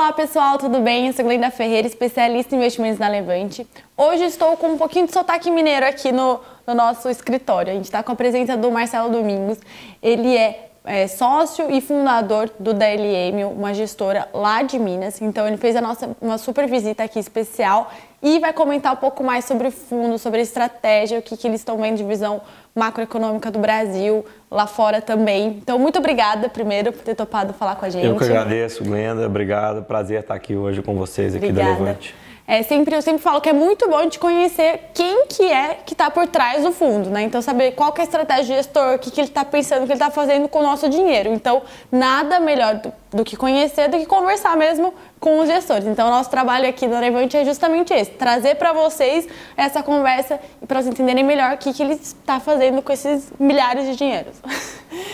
Olá pessoal, tudo bem? Eu sou Glenda Ferreira, especialista em investimentos na Levante. Hoje estou com um pouquinho de sotaque mineiro aqui no nosso escritório. A gente está com a presença do Marcelo Domingos. Ele é sócio e fundador do DLM, uma gestora lá de Minas. Então ele fez uma super visita aqui especial e vai comentar um pouco mais sobre o fundo, sobre a estratégia, o que eles estão vendo de visão macroeconômica do Brasil, lá fora também. Então, muito obrigada, primeiro, por ter topado falar com a gente. Eu que agradeço, Glenda. Obrigado. Prazer estar aqui hoje com vocês aqui da Levante. Eu sempre falo que é muito bom de conhecer quem que está por trás do fundo, né? Então, saber qual que é a estratégia do gestor, o que ele está pensando, o que ele está fazendo com o nosso dinheiro. Então, nada melhor do que conhecer, do que conversar mesmo com os gestores. Então, o nosso trabalho aqui da Levante é justamente esse, trazer para vocês essa conversa e para vocês entenderem melhor o que ele está fazendo com esses milhares de dinheiros.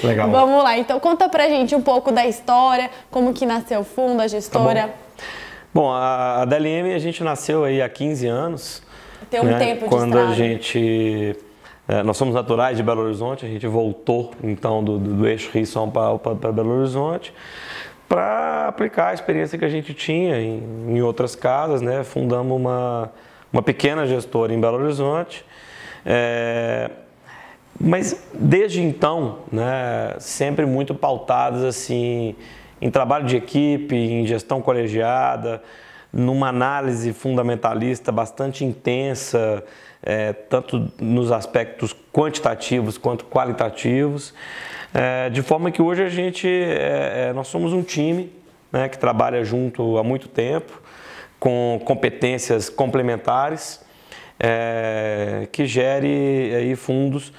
Legal. Vamos lá, então conta pra gente um pouco da história, como que nasceu o fundo, a gestora. Tá bom, a DLM a gente nasceu aí há 15 anos. Tem um tempo de quando estrada. a gente... nós somos naturais de Belo Horizonte, a gente voltou então do eixo Rio-São Paulo para Belo Horizonte para aplicar a experiência que a gente tinha em outras casas, né? Fundamos uma pequena gestora em Belo Horizonte. Mas desde então, né, sempre muito pautados assim, em trabalho de equipe, em gestão colegiada, numa análise fundamentalista bastante intensa, tanto nos aspectos quantitativos quanto qualitativos, de forma que hoje nós somos um time, né, que trabalha junto há muito tempo, com competências complementares, que gere aí fundos,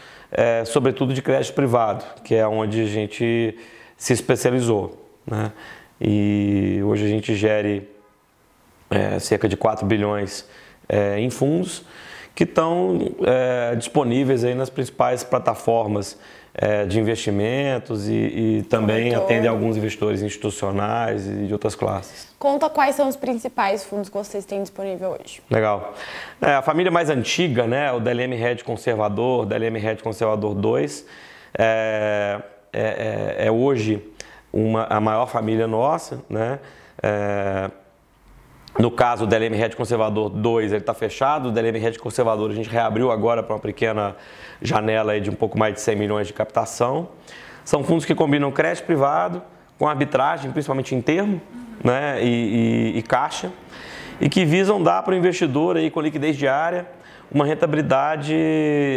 sobretudo de crédito privado, que é onde a gente se especializou, né? E hoje a gente gere cerca de 4 bilhões em fundos que estão disponíveis aí nas principais plataformas de investimentos e também atendem alguns investidores institucionais e de outras classes. Conta quais são os principais fundos que vocês têm disponível hoje. Legal. A família mais antiga, né, o DLM Red Conservador, DLM Red Conservador 2, é hoje a maior família nossa, né? No caso, o DLM Red Conservador 2 ele está fechado, o DLM Red Conservador a gente reabriu agora para uma pequena janela aí de um pouco mais de 100 milhões de captação. São fundos que combinam crédito privado com arbitragem, principalmente em termo, né, e caixa, e que visam dar para o investidor aí com liquidez diária uma rentabilidade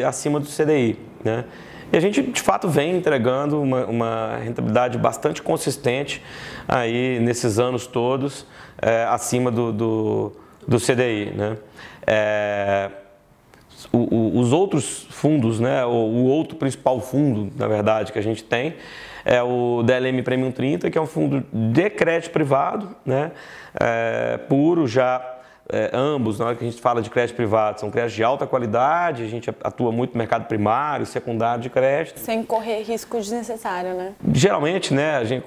acima do CDI, né? E a gente, de fato, vem entregando uma rentabilidade bastante consistente aí nesses anos todos, acima do CDI, né? Os outros fundos, né, o outro principal fundo, na verdade, que a gente tem é o DLM Premium 30, que é um fundo de crédito privado, né, puro, já ambos, na hora que a gente fala de crédito privado, são créditos de alta qualidade, a gente atua muito no mercado primário, secundário de crédito. Sem correr risco desnecessário, né? Geralmente, né, a gente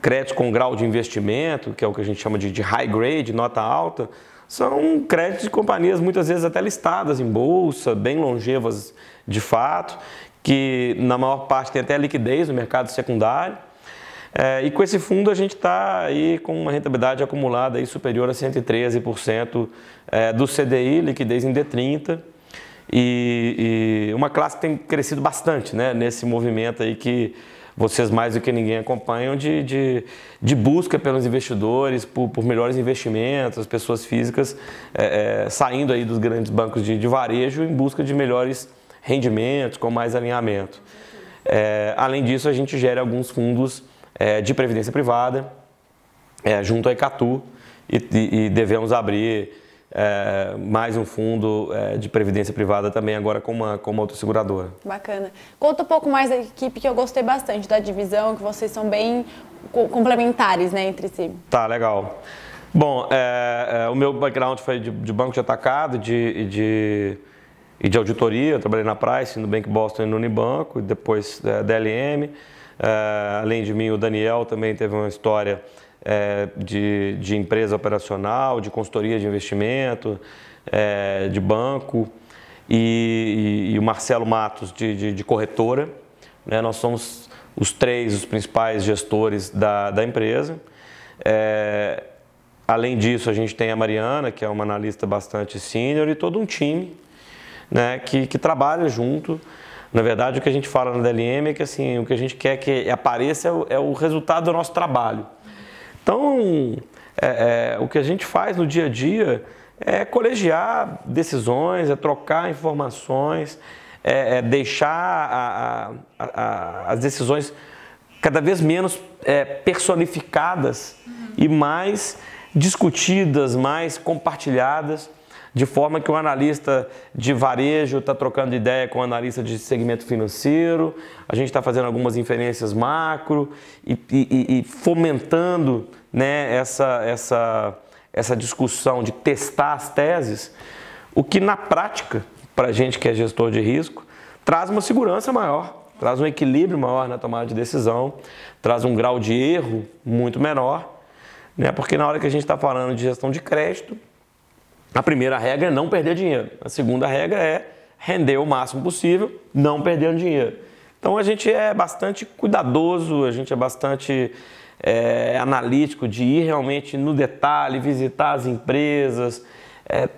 créditos com grau de investimento, que é o que a gente chama de high grade, nota alta, são créditos de companhias muitas vezes até listadas em bolsa, bem longevas de fato, que na maior parte tem até liquidez no mercado secundário. E com esse fundo a gente está aí com uma rentabilidade acumulada aí superior a 113% do CDI, liquidez em D30, e uma classe que tem crescido bastante, né, nesse movimento aí que vocês mais do que ninguém acompanham de busca pelos investidores, por melhores investimentos, as pessoas físicas saindo aí dos grandes bancos de varejo em busca de melhores rendimentos, com mais alinhamento. Além disso, a gente gera alguns fundos de previdência privada junto à Icatu e devemos abrir mais um fundo de previdência privada também agora com uma outra seguradora. Bacana. Conta um pouco mais da equipe, que eu gostei bastante da divisão, que vocês são bem complementares, né, entre si. Tá, legal. Bom, o meu background foi de banco de atacado e de auditoria. Eu trabalhei na Price, no Bank Boston e no Unibanco, e depois DLM. Além de mim, o Daniel também teve uma história de empresa operacional, de consultoria de investimento, de banco, e o Marcelo Matos de corretora, né? Nós somos os principais gestores da empresa. Além disso, a gente tem a Mariana, que é uma analista bastante sênior, e todo um time, né, que trabalha junto. Na verdade, o que a gente fala na DLM é que assim, o que a gente quer que apareça é o resultado do nosso trabalho. Então, o que a gente faz no dia a dia é colegiar decisões, é trocar informações, deixar as decisões cada vez menos personificadas e mais discutidas, mais compartilhadas, de forma que o analista de varejo está trocando ideia com o analista de segmento financeiro, a gente está fazendo algumas inferências macro e fomentando, né, essa discussão de testar as teses, o que na prática, para a gente que é gestor de risco, traz uma segurança maior, traz um equilíbrio maior na tomada de decisão, traz um grau de erro muito menor, né, porque na hora que a gente está falando de gestão de crédito, a primeira regra é não perder dinheiro. A segunda regra é render o máximo possível, não perdendo dinheiro. Então a gente é bastante cuidadoso, a gente é bastante analítico de ir realmente no detalhe, visitar as empresas,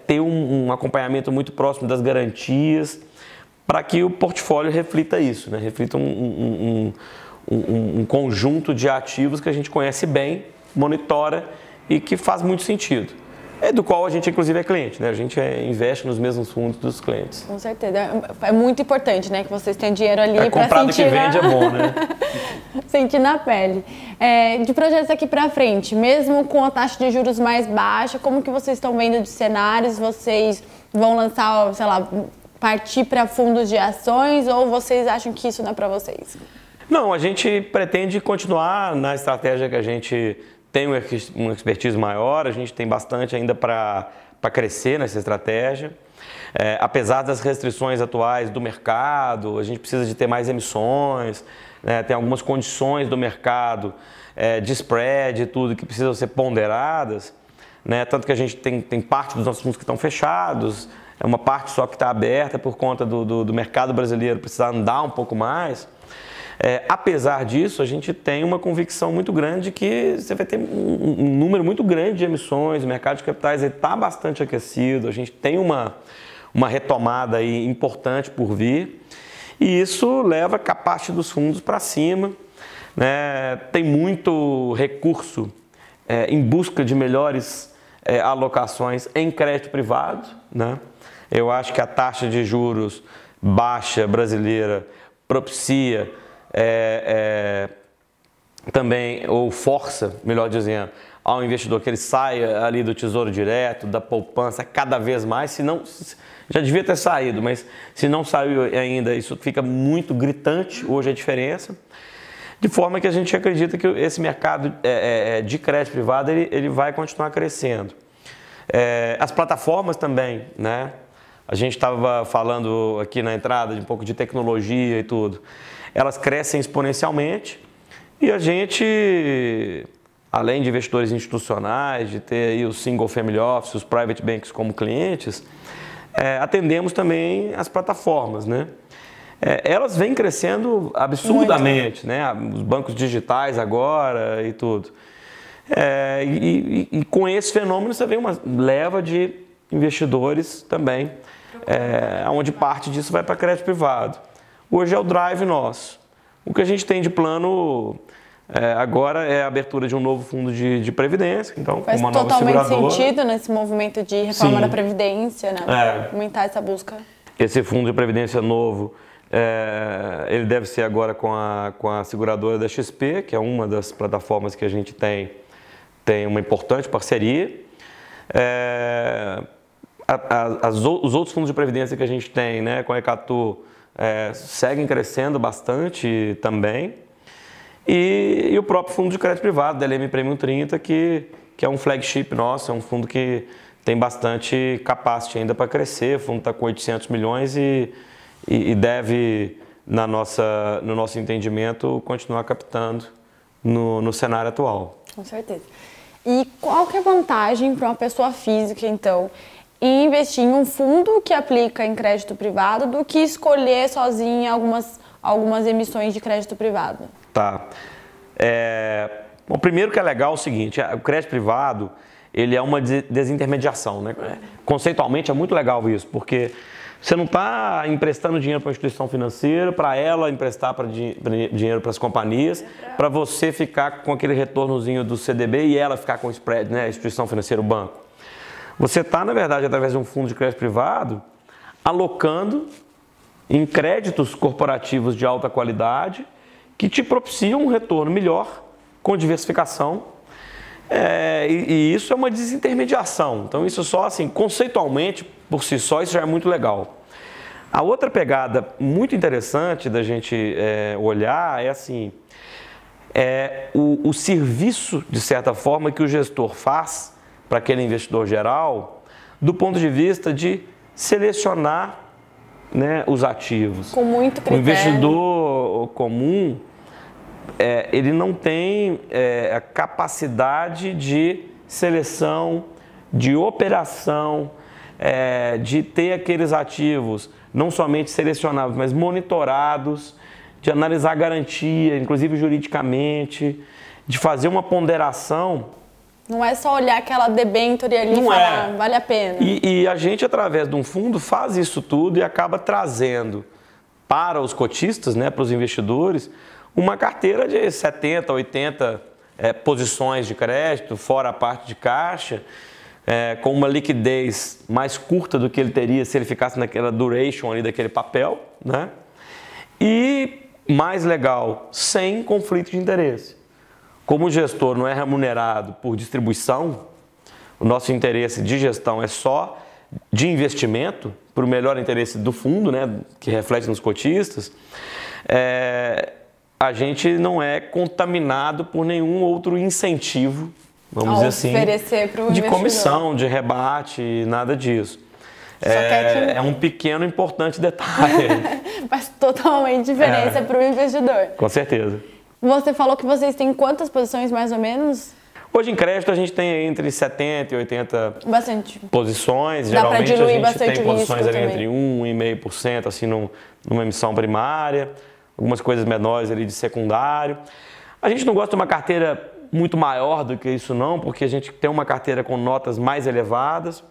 ter um acompanhamento muito próximo das garantias, para que o portfólio reflita isso, né? Reflita um conjunto de ativos que a gente conhece bem, monitora e que faz muito sentido. Do qual a gente, inclusive, é cliente, né? A gente investe nos mesmos fundos dos clientes. Com certeza. É muito importante, né? Que vocês tenham dinheiro ali para sentir... Comprado que vende é bom, né? Sentir na pele. De projetos daqui para frente, mesmo com a taxa de juros mais baixa, como que vocês estão vendo de cenários? Vocês vão lançar, sei lá, partir para fundos de ações ou vocês acham que isso não é para vocês? Não, a gente pretende continuar na estratégia que a gente... tem uma expertise maior, a gente tem bastante ainda para crescer nessa estratégia. Apesar das restrições atuais do mercado, a gente precisa de ter mais emissões, né? Tem algumas condições do mercado de spread e tudo que precisam ser ponderadas, né? Tanto que a gente tem parte dos nossos fundos que estão fechados, uma parte só que está aberta por conta do mercado brasileiro precisar andar um pouco mais. Apesar disso, a gente tem uma convicção muito grande que você vai ter um número muito grande de emissões, o mercado de capitais está bastante aquecido, a gente tem uma retomada aí importante por vir e isso leva a parte dos fundos para cima, né? Tem muito recurso em busca de melhores alocações em crédito privado, né? Eu acho que a taxa de juros baixa brasileira propicia também, ou força, melhor dizendo, ao investidor que ele saia ali do Tesouro Direto, da poupança, cada vez mais, se não, já devia ter saído, mas se não saiu ainda, isso fica muito gritante hoje a diferença, de forma que a gente acredita que esse mercado de crédito privado ele vai continuar crescendo. As plataformas também, né? A gente estava falando aqui na entrada de um pouco de tecnologia e tudo. Elas crescem exponencialmente e a gente, além de investidores institucionais, de ter aí os single family office, os private banks como clientes, atendemos também as plataformas, né? Elas vêm crescendo absurdamente, né? Os bancos digitais agora e tudo. E com esse fenômeno você vê uma leva de investidores também, onde parte disso vai para crédito privado. Hoje é o drive nosso. O que a gente tem de plano agora é a abertura de um novo fundo de previdência. Então, faz uma nova totalmente seguradora. sentido nesse movimento de reforma Sim. da Previdência, né? Aumentar essa busca. Esse fundo de previdência novo, ele deve ser agora com a seguradora da XP, que é uma das plataformas que a gente tem uma importante parceria. Os outros fundos de previdência que a gente tem, né, com a Ecatu, seguem crescendo bastante também. E o próprio fundo de crédito privado, da LM Premium 30, que é um flagship nosso, é um fundo que tem bastante capacity ainda para crescer. O fundo está com 800 milhões e deve, no nosso entendimento, continuar captando no cenário atual. Com certeza. E qual que é a vantagem para uma pessoa física, então, em investir em um fundo que aplica em crédito privado do que escolher sozinha algumas emissões de crédito privado? Tá. Bom, primeiro que é legal é o seguinte, o crédito privado, ele é uma desintermediação, né? Conceitualmente é muito legal isso, porque você não está emprestando dinheiro para uma instituição financeira, para ela emprestar dinheiro para as companhias, para você ficar com aquele retornozinho do CDB e ela ficar com o spread, né? A instituição financeira, o banco. Você está, na verdade, através de um fundo de crédito privado, alocando em créditos corporativos de alta qualidade que te propiciam um retorno melhor, com diversificação, e isso é uma desintermediação. Então isso só assim, conceitualmente, por si só, isso já é muito legal. A outra pegada muito interessante da gente olhar é assim, o serviço, de certa forma, que o gestor faz para aquele investidor geral, do ponto de vista de selecionar, né, os ativos. Com muito critério. O investidor comum, ele não tem a capacidade de seleção, de operação, de ter aqueles ativos não somente selecionados, mas monitorados, de analisar a garantia, inclusive juridicamente, de fazer uma ponderação. Não é só olhar aquela debênture ali e falar, vale a pena. E a gente, através de um fundo, faz isso tudo e acaba trazendo para os cotistas, né, para os investidores, uma carteira de 70, 80 posições de crédito, fora a parte de caixa, com uma liquidez mais curta do que ele teria se ele ficasse naquela duration ali daquele papel, né? E, mais legal, sem conflito de interesse. Como o gestor não é remunerado por distribuição, o nosso interesse de gestão é só de investimento, para o melhor interesse do fundo, né, que reflete nos cotistas, a gente não é contaminado por nenhum outro incentivo, vamos dizer assim, de comissão, de rebate, nada disso. É um pequeno e importante detalhe. Faz totalmente diferença para o investidor. Com certeza. Você falou que vocês têm quantas posições mais ou menos? Hoje em crédito a gente tem entre 70 e 80 posições. Dá para diluir Geralmente a gente tem posições ali também. entre 1,5% assim numa emissão primária, algumas coisas menores ali de secundário. A gente não gosta de uma carteira muito maior do que isso não, porque a gente tem uma carteira com notas mais elevadas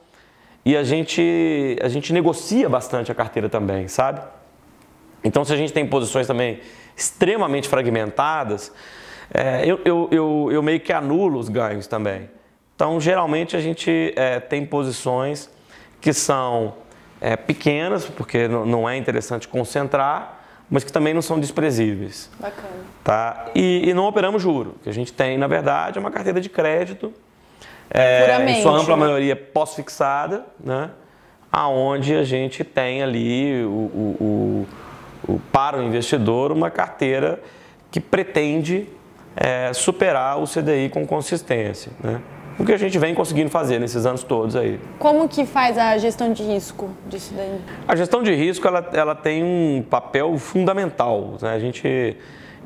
e a gente negocia bastante a carteira também, sabe? Então se a gente tem posições também extremamente fragmentadas, eu meio que anulo os ganhos também. Então, geralmente, a gente tem posições que são pequenas, porque não é interessante concentrar, mas que também não são desprezíveis. Bacana. Tá? E não operamos juro. O que a gente tem, na verdade, é uma carteira de crédito, em sua ampla maioria pós-fixada, né? Aonde a gente tem ali para o investidor uma carteira que pretende superar o CDI com consistência, né? O que a gente vem conseguindo fazer nesses anos todos aí. Como que faz a gestão de risco disso daí? A gestão de risco ela tem um papel fundamental, né? A gente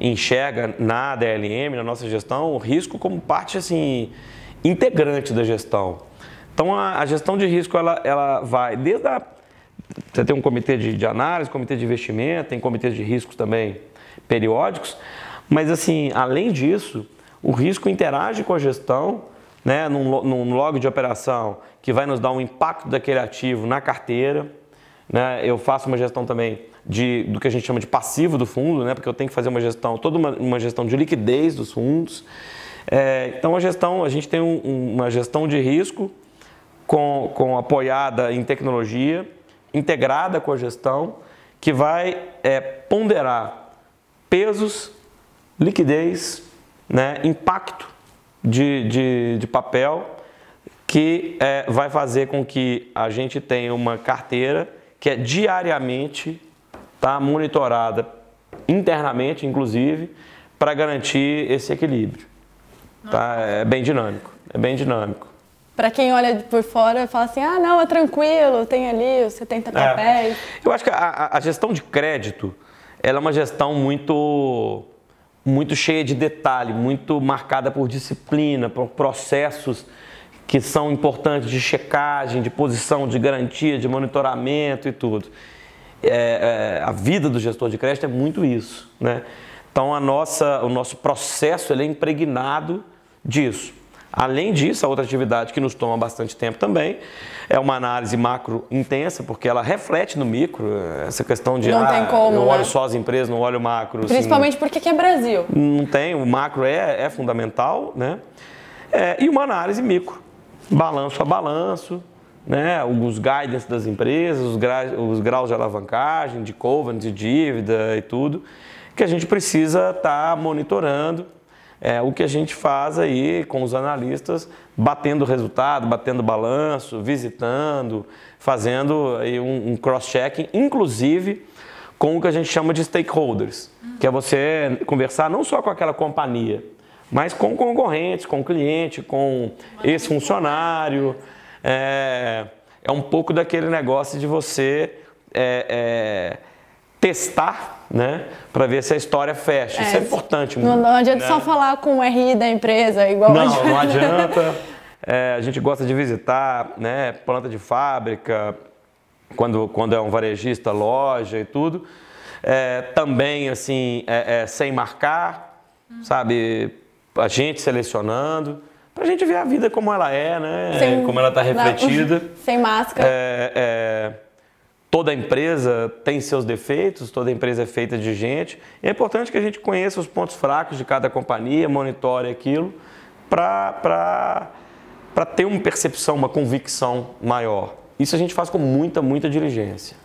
enxerga na ADLM, na nossa gestão, o risco como parte assim, integrante da gestão. Então a gestão de risco ela vai desde você tem um comitê de análise, comitê de investimento, tem comitês de riscos também periódicos, mas assim, além disso, o risco interage com a gestão, né, num log de operação que vai nos dar um impacto daquele ativo na carteira, né? Eu faço uma gestão também do que a gente chama de passivo do fundo, né, porque eu tenho que fazer uma gestão, toda uma gestão de liquidez dos fundos. Então a gente tem uma gestão de risco apoiada em tecnologia, integrada com a gestão, que vai ponderar pesos, liquidez, né, impacto de papel, que vai fazer com que a gente tenha uma carteira que é diariamente monitorada internamente, inclusive, para garantir esse equilíbrio. Tá? É bem dinâmico, Para quem olha por fora, fala assim, não, é tranquilo, tem ali os 70 papéis. Eu acho que a gestão de crédito, ela é uma gestão muito cheia de detalhe, muito marcada por disciplina, por processos que são importantes de checagem, de posição, de garantia, de monitoramento e tudo. A vida do gestor de crédito é muito isso, né? Então, o nosso processo ele é impregnado disso. Além disso, a outra atividade que nos toma bastante tempo também é uma análise macro intensa, porque ela reflete no micro, essa questão de não tem como, eu né? olho só as empresas, não olho o macro. Principalmente assim, porque aqui é Brasil. não tem, o macro é fundamental, né? E uma análise micro, balanço a balanço, né? Os guidance das empresas, os graus de alavancagem, de covenant, de dívida e tudo, que a gente precisa estar monitorando. O que a gente faz aí com os analistas, batendo resultado, batendo balanço, visitando, fazendo aí um cross-checking, inclusive com o que a gente chama de stakeholders, que é você conversar não só com aquela companhia, mas com concorrentes, com cliente, com ex-funcionário. É um pouco daquele negócio de você testar, né, para ver se a história fecha. Isso é importante. Não adianta só falar com o RI da empresa, igual não adianta. A gente gosta de visitar, né, planta de fábrica, quando é um varejista, loja e tudo. Também, assim, sem marcar, sabe, a gente selecionando, para a gente ver a vida como ela é, né, como ela está refletida. Sem máscara. Toda empresa tem seus defeitos, toda empresa é feita de gente. É importante que a gente conheça os pontos fracos de cada companhia, monitore aquilo, para ter uma percepção, uma convicção maior. Isso a gente faz com muita diligência.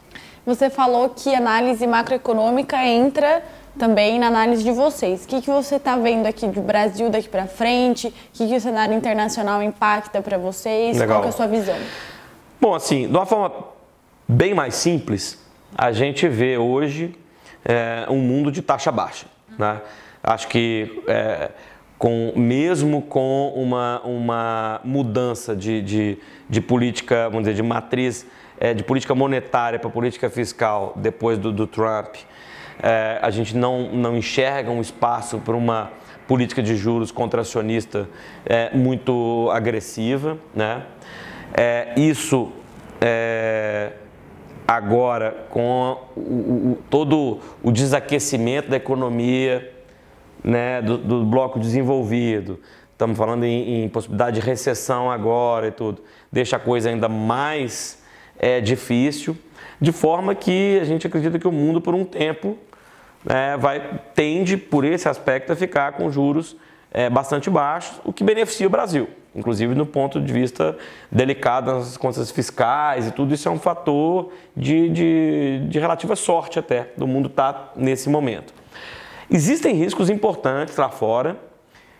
Você falou que análise macroeconômica entra também na análise de vocês. O que você está vendo aqui do Brasil daqui para frente? O que o cenário internacional impacta para vocês? Legal. Qual que é a sua visão? Bom, assim, de uma forma bem mais simples, a gente vê hoje um mundo de taxa baixa, né? Acho que mesmo com uma mudança de política, vamos dizer, de matriz, de política monetária para política fiscal depois do Trump, a gente não enxerga um espaço para uma política de juros contracionista muito agressiva, né? Isso agora, com todo o desaquecimento da economia, né, do bloco desenvolvido, estamos falando em possibilidade de recessão agora e tudo, deixa a coisa ainda mais difícil, de forma que a gente acredita que o mundo, por um tempo, tende, por esse aspecto, a ficar com juros bastante baixos, o que beneficia o Brasil. Inclusive no ponto de vista delicado nas contas fiscais e tudo, isso é um fator de relativa sorte até do mundo estar nesse momento. Existem riscos importantes lá fora,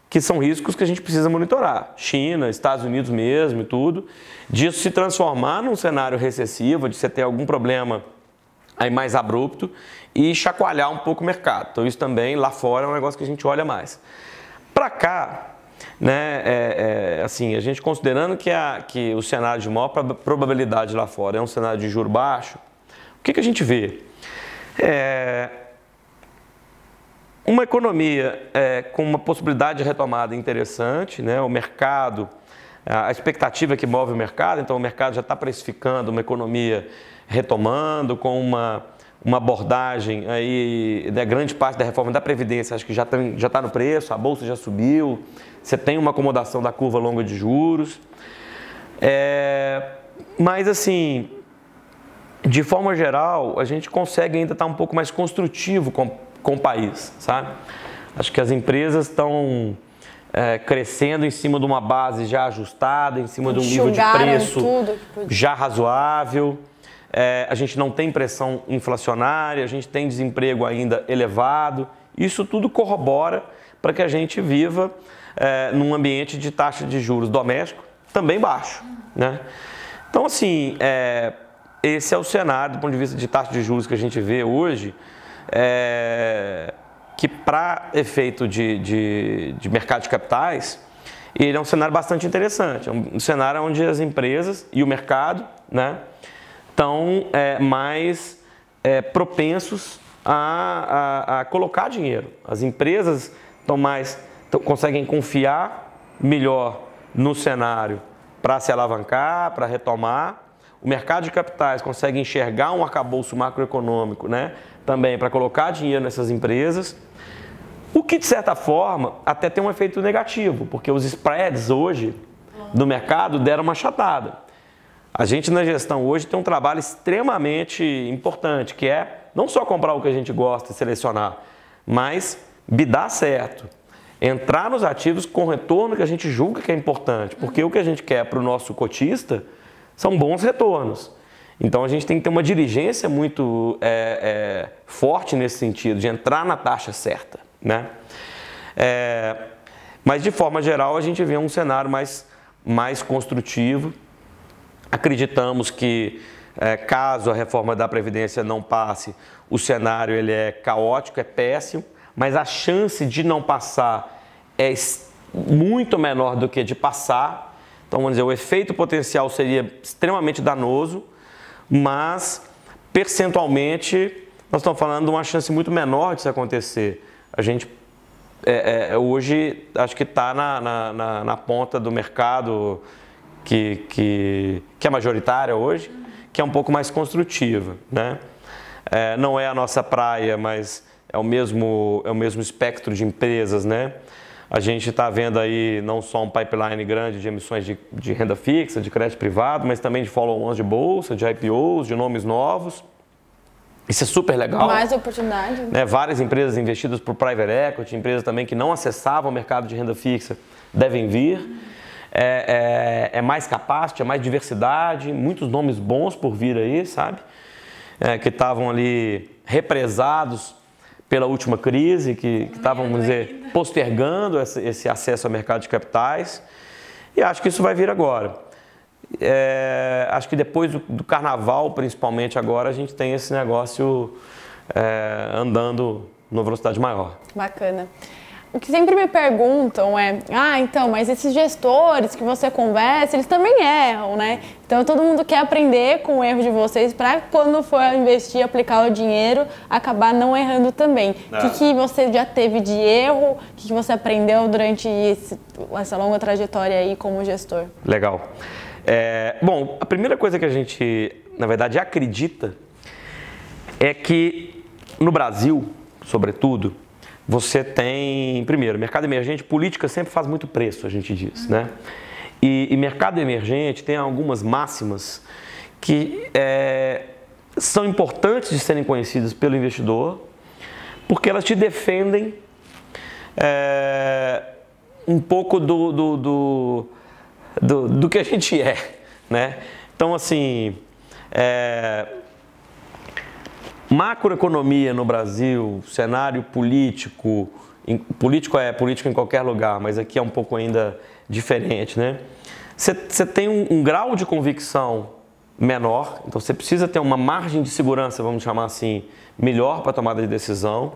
que são riscos que a gente precisa monitorar. China, Estados Unidos mesmo e tudo, disso se transformar num cenário recessivo, de você ter algum problema aí mais abrupto e chacoalhar um pouco o mercado. Então isso também lá fora é um negócio que a gente olha mais. Para cá, né, assim, a gente considerando que o cenário de maior probabilidade lá fora é um cenário de juro baixo, o que a gente vê? Uma economia com uma possibilidade de retomada interessante, né, o mercado, a expectativa que move o mercado, então o mercado já está precificando uma economia retomando com uma abordagem aí, da grande parte da reforma da Previdência, acho que já está no preço, a Bolsa já subiu, você tem uma acomodação da curva longa de juros. Mas assim, de forma geral, a gente consegue ainda estar um pouco mais construtivo com o país, sabe? Acho que as empresas estão crescendo em cima de uma base já ajustada, em cima de um nível de preço já razoável. A gente não tem pressão inflacionária, a gente tem desemprego ainda elevado. Isso tudo corrobora para que a gente viva num ambiente de taxa de juros doméstico também baixo, né? Então, assim, esse é o cenário do ponto de vista de taxa de juros que a gente vê hoje, que para efeito de mercado de capitais, ele é um cenário bastante interessante. É um cenário onde as empresas e o mercado, né, estão mais propensos a colocar dinheiro. As empresas conseguem confiar melhor no cenário para se alavancar, para retomar. O mercado de capitais consegue enxergar um arcabouço macroeconômico, né, também para colocar dinheiro nessas empresas. O que, de certa forma, até tem um efeito negativo, porque os spreads hoje do mercado deram uma achatada. A gente na gestão hoje tem um trabalho extremamente importante, que é não só comprar o que a gente gosta e selecionar, mas bidar certo. Entrar nos ativos com retorno que a gente julga que é importante, porque o que a gente quer para o nosso cotista são bons retornos. Então a gente tem que ter uma diligência muito forte nesse sentido, de entrar na taxa certa, né? Mas de forma geral a gente vê um cenário mais construtivo. Acreditamos que caso a reforma da Previdência não passe, o cenário ele é caótico, é péssimo, mas a chance de não passar é muito menor do que de passar. Então, vamos dizer, o efeito potencial seria extremamente danoso, mas percentualmente nós estamos falando de uma chance muito menor disso acontecer. A gente hoje acho que está na ponta do mercado que é majoritária hoje, que é um pouco mais construtiva, né? Não é a nossa praia, mas é o mesmo espectro de empresas, né? A gente está vendo aí não só um pipeline grande de emissões de renda fixa, de crédito privado, mas também de follow-ons de bolsa, de IPOs, de nomes novos. Isso é super legal. Mais oportunidade. Né? Várias empresas investidas por private equity, empresas também que não acessavam o mercado de renda fixa, devem vir. É mais capacity, é mais diversidade, muitos nomes bons por vir aí, sabe? Que estavam ali represados pela última crise, que estavam, vamos dizer, postergando esse acesso ao mercado de capitais. E acho que isso vai vir agora. Acho que depois do carnaval, principalmente agora, a gente tem esse negócio andando numa velocidade maior. Bacana. O que sempre me perguntam então, mas esses gestores que você conversa, eles também erram, né? Então todo mundo quer aprender com o erro de vocês para quando for investir, aplicar o dinheiro, acabar não errando também. O que você já teve de erro? O que você aprendeu durante essa longa trajetória aí como gestor? Legal. Bom, a primeira coisa que a gente, na verdade, acredita é que no Brasil, sobretudo, você tem, primeiro, mercado emergente, política sempre faz muito preço, a gente diz, né? E mercado emergente tem algumas máximas que são importantes de serem conhecidas pelo investidor, porque elas te defendem um pouco do que a gente é, né? Então, assim, macroeconomia no Brasil, cenário político, político em qualquer lugar, mas aqui é um pouco ainda diferente, né? Você tem um grau de convicção menor, então você precisa ter uma margem de segurança, vamos chamar assim, melhor para a tomada de decisão.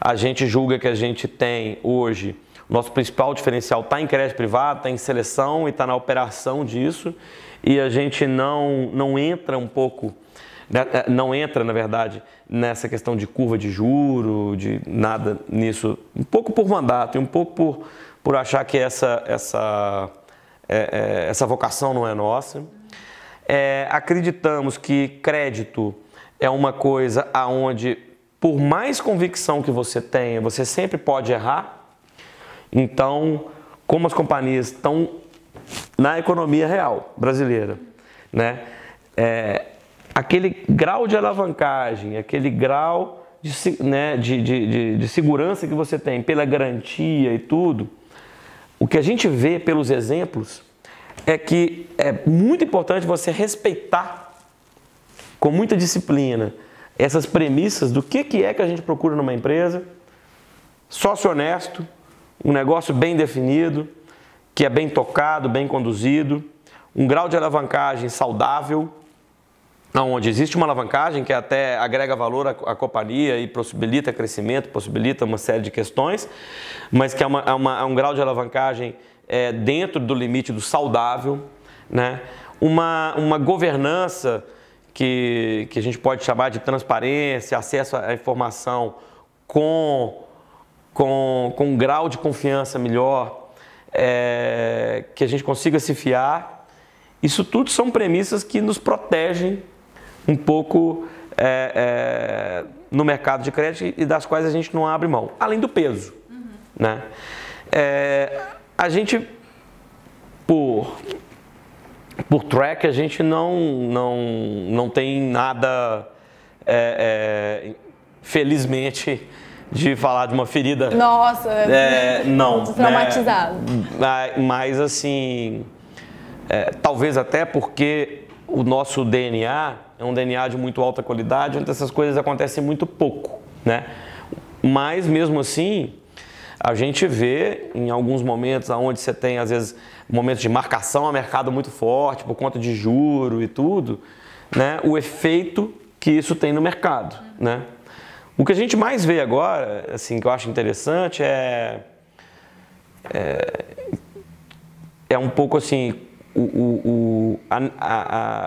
A gente julga que a gente tem hoje, nosso principal diferencial está em crédito privado, está em seleção e está na operação disso, e a gente não entra um pouco, não entra, na verdade, nessa questão de curva de juro, de nada nisso, um pouco por mandato e um pouco por achar que essa vocação não é nossa. Acreditamos que crédito é uma coisa aonde, por mais convicção que você tenha, você sempre pode errar. Então, como as companhias estão na economia real brasileira, né? Aquele grau de alavancagem, aquele grau de segurança que você tem pela garantia e tudo, o que a gente vê pelos exemplos é que é muito importante você respeitar com muita disciplina essas premissas do que é que a gente procura numa empresa, sócio honesto, um negócio bem definido, que é bem tocado, bem conduzido, um grau de alavancagem saudável, onde existe uma alavancagem que até agrega valor à companhia e possibilita crescimento, possibilita uma série de questões, mas que é um grau de alavancagem dentro do limite do saudável, né? Uma governança que a gente pode chamar de transparência, acesso à informação com um grau de confiança melhor, que a gente consiga se fiar. Isso tudo são premissas que nos protegem um pouco no mercado de crédito e das quais a gente não abre mão. Além do peso. né? A gente, por track, a gente não tem nada, felizmente, de falar de uma ferida. Nossa, não. Traumatizado. Mas assim, talvez até porque o nosso DNA é um DNA de muito alta qualidade, onde essas coisas acontecem muito pouco, né? Mas mesmo assim, a gente vê em alguns momentos onde você tem, às vezes, momentos de marcação a mercado muito forte, por conta de juro e tudo, né? O efeito que isso tem no mercado, né? O que a gente mais vê agora, assim, que eu acho interessante é um pouco assim,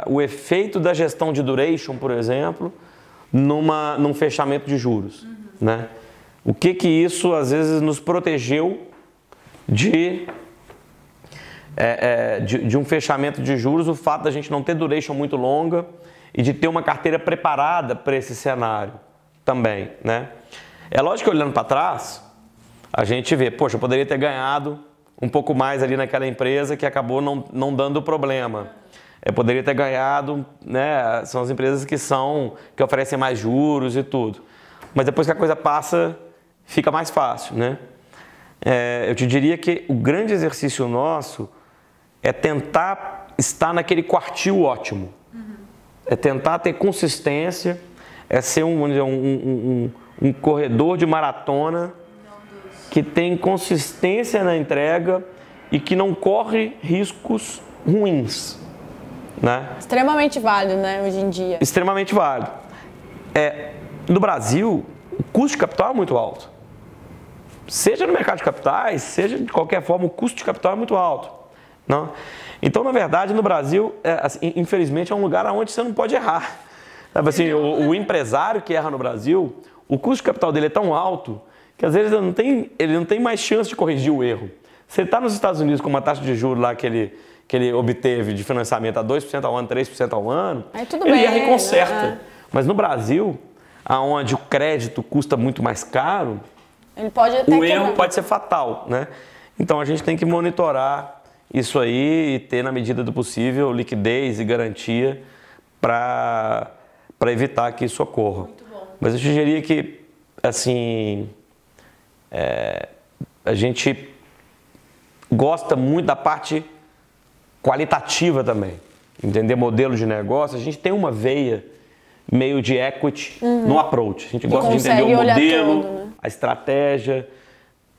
o efeito da gestão de duration, por exemplo, num fechamento de juros, né? O que isso, às vezes, nos protegeu de um fechamento de juros, o fato da gente não ter duration muito longa e de ter uma carteira preparada para esse cenário também, né? É lógico que olhando para trás, a gente vê, poxa, eu poderia ter ganhado um pouco mais ali naquela empresa que acabou não dando problema. Eu poderia ter ganhado, né? São as empresas que oferecem mais juros e tudo. Mas depois que a coisa passa, fica mais fácil, né? Eu te diria que o grande exercício nosso é tentar estar naquele quartil ótimo. É tentar ter consistência, é ser um corredor de maratona que tem consistência na entrega e que não corre riscos ruins, né? Extremamente válido, né, hoje em dia. Extremamente válido. No Brasil, o custo de capital é muito alto. Seja no mercado de capitais, seja de qualquer forma, o custo de capital é muito alto, não? Então, na verdade, no Brasil, assim, infelizmente, é um lugar onde você não pode errar. Sabe assim, o empresário que erra no Brasil, o custo de capital dele é tão alto que às vezes ele não tem mais chance de corrigir o erro. Você está nos Estados Unidos com uma taxa de juros lá que ele obteve de financiamento a 2% ao ano, 3% ao ano, ele erra e conserta. Mas no Brasil, onde o crédito custa muito mais caro, o erro pode ser fatal, né? Então a gente tem que monitorar isso aí e ter, na medida do possível, liquidez e garantia para evitar que isso ocorra. Muito bom. Mas eu sugeriria que, assim, a gente gosta muito da parte qualitativa também, entender modelo de negócio. A gente tem uma veia meio de equity no approach. A gente gosta de entender o modelo, todo, né? A estratégia,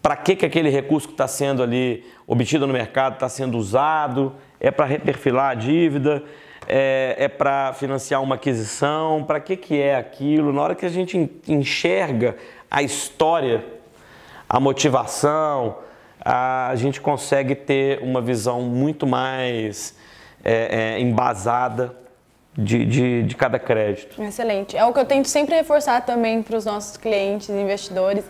para que aquele recurso que está sendo ali obtido no mercado está sendo usado, é para reperfilar a dívida, é para financiar uma aquisição, para que é aquilo. Na hora que a gente enxerga a história, a motivação, a gente consegue ter uma visão muito mais embasada de cada crédito. Excelente. É o que eu tento sempre reforçar também para os nossos clientes, investidores,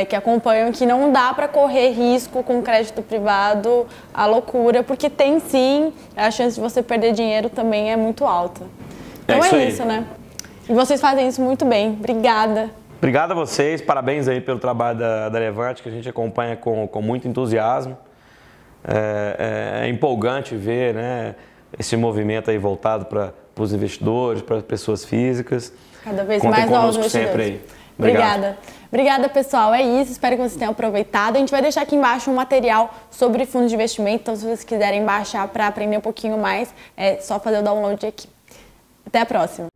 que acompanham, que não dá para correr risco com crédito privado à loucura, porque tem sim, a chance de você perder dinheiro também é muito alta. Então é isso, né? E vocês fazem isso muito bem. Obrigada. Obrigado a vocês, parabéns aí pelo trabalho da Levante, que a gente acompanha com muito entusiasmo. É empolgante ver, né, esse movimento aí voltado para os investidores, para as pessoas físicas. Cada vez mais novos investidores. Sempre aí. Obrigada. Obrigada, pessoal. É isso. Espero que vocês tenham aproveitado. A gente vai deixar aqui embaixo um material sobre fundos de investimento. Então, se vocês quiserem baixar para aprender um pouquinho mais, é só fazer o download aqui. Até a próxima.